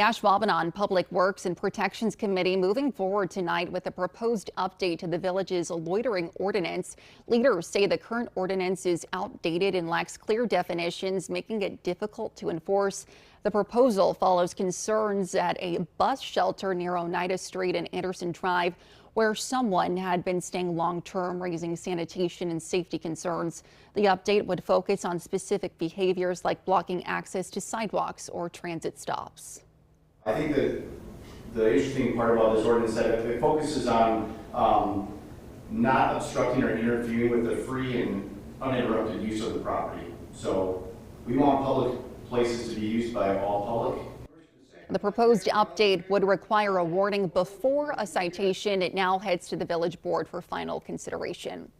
Ashwaubenon Public Works and Protections Committee moving forward tonight with a proposed update to the village's loitering ordinance. Leaders say the current ordinance is outdated and lacks clear definitions, making it difficult to enforce. The proposal follows concerns at a bus shelter near Oneida Street and Anderson Drive, where someone had been staying long-term, raising sanitation and safety concerns. The update would focus on specific behaviors like blocking access to sidewalks or transit stops. I think that the interesting part about this ordinance is that it focuses on not obstructing or interfering with the free and uninterrupted use of the property. So we want public places to be used by all public. The proposed update would require a warning before a citation. It now heads to the village board for final consideration.